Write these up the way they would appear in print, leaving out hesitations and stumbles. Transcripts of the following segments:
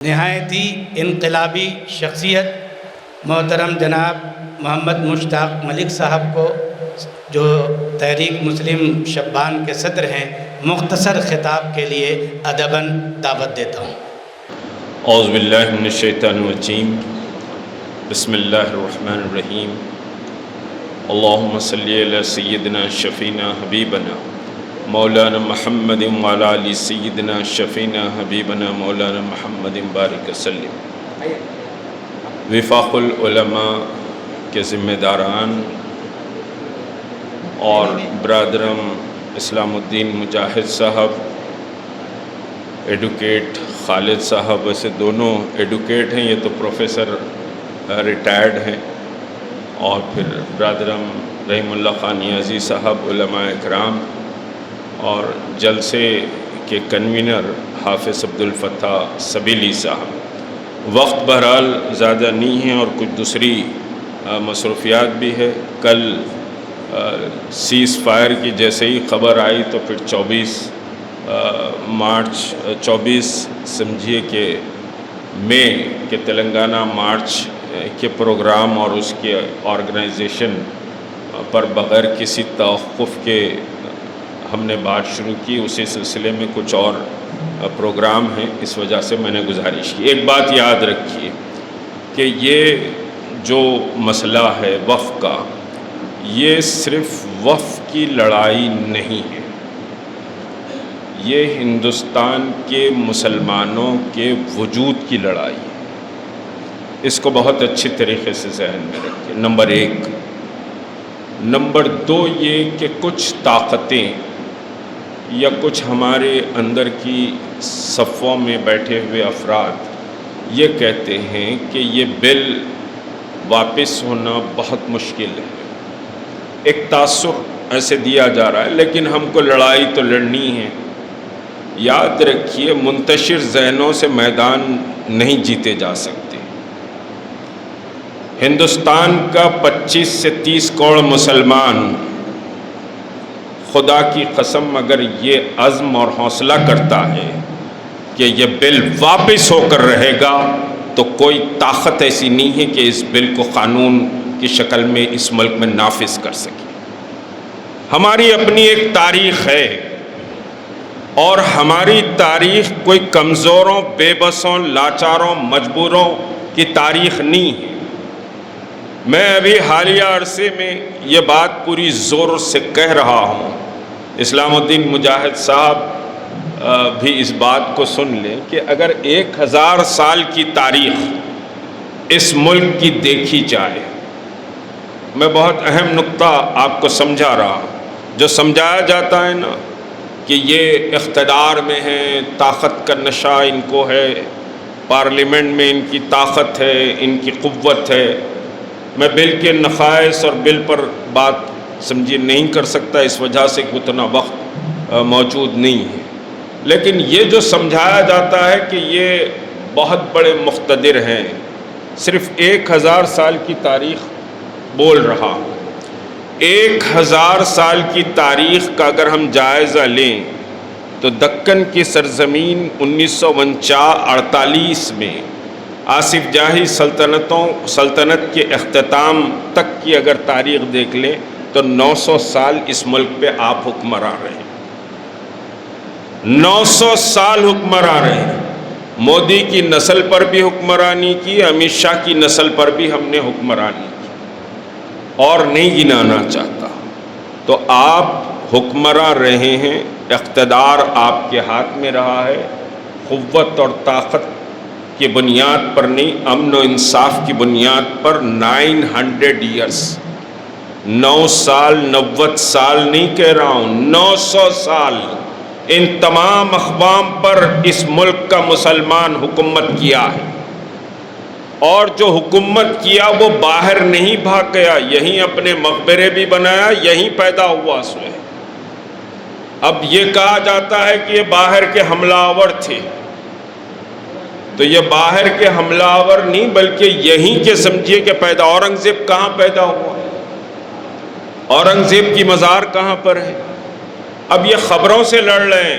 نہایت ہی انقلابی شخصیت محترم جناب محمد مشتاق ملک صاحب کو، جو تحریک مسلم شبان کے صدر ہیں، مختصر خطاب کے لیے ادباً دعوت دیتا ہوں۔ اعوذ باللہ من الشیطان الرجیم، بسم اللہ الرحمن الرحیم۔ اللہم صلی علی سیدنا شفینا حبیبنا مولانا محمد وعلی آل سیدنا شفینا حبیبنا مولانا محمد بارک وسلم۔ وفاق العلماء کے ذمہ داران اور برادرم اسلام الدین مجاہد صاحب، ایڈوکیٹ خالد صاحب، ویسے دونوں ایڈوکیٹ ہیں، یہ تو پروفیسر ریٹائرڈ ہیں، اور پھر برادرم رحیم اللہ خان نیازی صاحب، علماء اکرام، اور جلسے کے کنوینر حافظ عبدالفتاح سبیلی صاحب۔ وقت بہرحال زیادہ نہیں ہے اور کچھ دوسری مصروفیات بھی ہے۔ کل سیز فائر کی جیسے ہی خبر آئی تو پھر 24 سمجھیے کہ مئی کے تلنگانہ مارچ کے پروگرام اور اس کے آرگنائزیشن پر بغیر کسی توقف کے ہم نے بات شروع کی۔ اسی سلسلے میں کچھ اور پروگرام ہیں، اس وجہ سے میں نے گزارش کی۔ ایک بات یاد رکھیے کہ یہ جو مسئلہ ہے وقف کا، یہ صرف وقف کی لڑائی نہیں ہے، یہ ہندوستان کے مسلمانوں کے وجود کی لڑائی ہے۔ اس کو بہت اچھی طریقے سے ذہن میں رکھیں، نمبر 1۔ نمبر 2 یہ کہ کچھ طاقتیں یا کچھ ہمارے اندر کی صفوں میں بیٹھے ہوئے افراد یہ کہتے ہیں کہ یہ بل واپس ہونا بہت مشکل ہے۔ ایک تاثر ایسے دیا جا رہا ہے، لیکن ہم کو لڑائی تو لڑنی ہے۔ یاد رکھیے، منتشر ذہنوں سے میدان نہیں جیتے جا سکتے۔ ہندوستان کا 25 سے 30 کروڑ مسلمان، خدا کی قسم اگر یہ عزم اور حوصلہ کرتا ہے کہ یہ بل واپس ہو کر رہے گا، تو کوئی طاقت ایسی نہیں ہے کہ اس بل کو قانون کی شکل میں اس ملک میں نافذ کر سکے۔ ہماری اپنی ایک تاریخ ہے، اور ہماری تاریخ کوئی کمزوروں، بے بسوں، لاچاروں، مجبوروں کی تاریخ نہیں ہے۔ میں ابھی حالیہ عرصے میں یہ بات پوری زور سے کہہ رہا ہوں، اسلام الدین مجاہد صاحب بھی اس بات کو سن لیں کہ اگر 1000 سال کی تاریخ اس ملک کی دیکھی جائے، میں بہت اہم نقطہ آپ کو سمجھا رہا ہوں۔ جو سمجھایا جاتا ہے نا کہ یہ اقتدار میں ہیں، طاقت کا نشہ ان کو ہے، پارلیمنٹ میں ان کی طاقت ہے، ان کی قوت ہے۔ میں بل کے نقائص اور بل پر بات سمجھے نہیں کر سکتا، اس وجہ سے کہ اتنا وقت موجود نہیں ہے، لیکن یہ جو سمجھایا جاتا ہے کہ یہ بہت بڑے مقتدر ہیں، صرف 1000 سال کی تاریخ بول رہا ہوں۔ 1000 سال کی تاریخ کا اگر ہم جائزہ لیں تو دکن کی سرزمین 1949-48 میں آصف جاہی سلطنت کے اختتام تک کی اگر تاریخ دیکھ لیں تو 900 سال اس ملک پہ آپ حکمراں رہے، 900 سال حکمراں رہے۔ مودی کی نسل پر بھی حکمرانی کی، امت شاہ کی نسل پر بھی ہم نے حکمرانی کی، اور نہیں گنانا چاہتا۔ تو آپ حکمراں رہے ہیں، اقتدار آپ کے ہاتھ میں رہا ہے، قوت اور طاقت کی بنیاد پر نہیں، امن و انصاف کی بنیاد پر 900 ایئرس، 9 سال 90 سال نہیں کہہ رہا ہوں، 900 سال ان تمام اقوام پر اس ملک کا مسلمان حکومت کیا ہے، اور جو حکومت کیا وہ باہر نہیں بھاگ گیا، یہیں اپنے مقبرے بھی بنایا، یہیں پیدا ہوا اس میں۔ اب یہ کہا جاتا ہے کہ یہ باہر کے حملہ آور تھے، تو یہ باہر کے حملہ آور نہیں بلکہ یہیں کے سمجھیے کہ پیدا۔ اورنگزیب کہاں پیدا ہوا؟ اورنگزیب کی مزار کہاں پر ہے؟ اب یہ خبروں سے لڑ رہے ہیں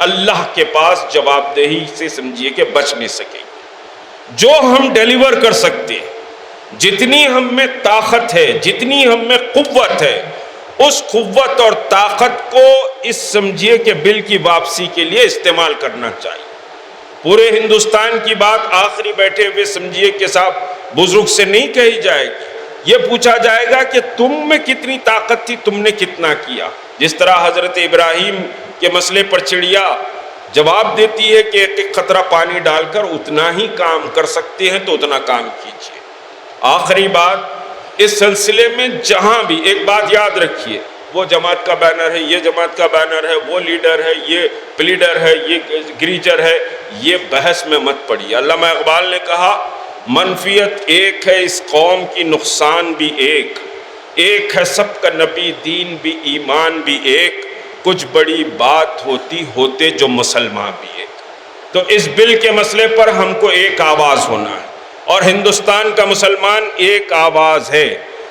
اللہ کے پاس جواب دہی سے سمجھیے کہ بچ نہیں سکیں گے۔ جو ہم ڈیلیور کر سکتے ہیں، جتنی ہم میں طاقت ہے، جتنی ہم میں قوت ہے، اس قوت اور طاقت کو اس سمجھیے کہ بل کی واپسی کے لیے استعمال کرنا چاہیے۔ پورے ہندوستان کی بات آخری بیٹھے ہوئے سمجھیے کہ صاحب بزرگ سے نہیں کہی جائے گی، یہ پوچھا جائے گا کہ تم میں کتنی طاقت تھی، تم نے کتنا کیا۔ جس طرح حضرت ابراہیم کے مسئلے پر چڑیا جواب دیتی ہے کہ ایک قطرہ پانی ڈال کر اتنا ہی کام کر سکتے ہیں تو اتنا کام کیجیے۔ آخری بات اس سلسلے میں جہاں بھی ایک بات یاد رکھیے، وہ جماعت کا بینر ہے، یہ جماعت کا بینر ہے، وہ لیڈر ہے، یہ پلیڈر ہے، یہ گریجر ہے، یہ بحث میں مت پڑیے۔ علامہ اقبال نے کہا منفیت ایک ہے اس قوم کی، نقصان بھی ایک ہے سب کا نبی، دین بھی ایمان بھی ایک، کچھ بڑی بات ہوتے جو مسلمان بھی ایک۔ تو اس بل کے مسئلے پر ہم کو ایک آواز ہونا ہے، اور ہندوستان کا مسلمان ایک آواز ہے،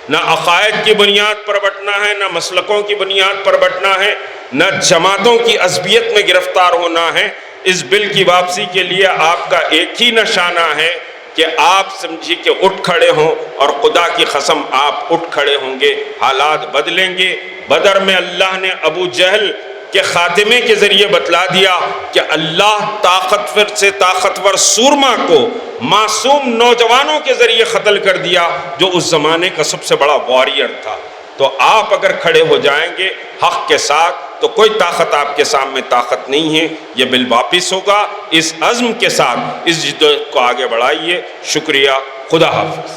نہ عقائد کی بنیاد پر بٹنا ہے، نہ مسلکوں کی بنیاد پر بٹنا ہے، نہ جماعتوں کی عصبیت میں گرفتار ہونا ہے۔ اس بل کی واپسی کے لیے آپ کا ایک ہی نشانہ ہے کہ آپ سمجھیے کہ اٹھ کھڑے ہوں، اور خدا کی قسم آپ اٹھ کھڑے ہوں گے، حالات بدلیں گے۔ بدر میں اللہ نے ابو جہل کے خاتمے کے ذریعے بتلا دیا کہ اللہ طاقتور سے طاقتور سورما کو معصوم نوجوانوں کے ذریعے قتل کر دیا، جو اس زمانے کا سب سے بڑا واریر تھا۔ تو آپ اگر کھڑے ہو جائیں گے حق کے ساتھ تو کوئی طاقت آپ کے سامنے طاقت نہیں ہے۔ یہ بل واپس ہوگا، اس عزم کے ساتھ اس جدوجہد کو آگے بڑھائیے۔ شکریہ، خدا حافظ۔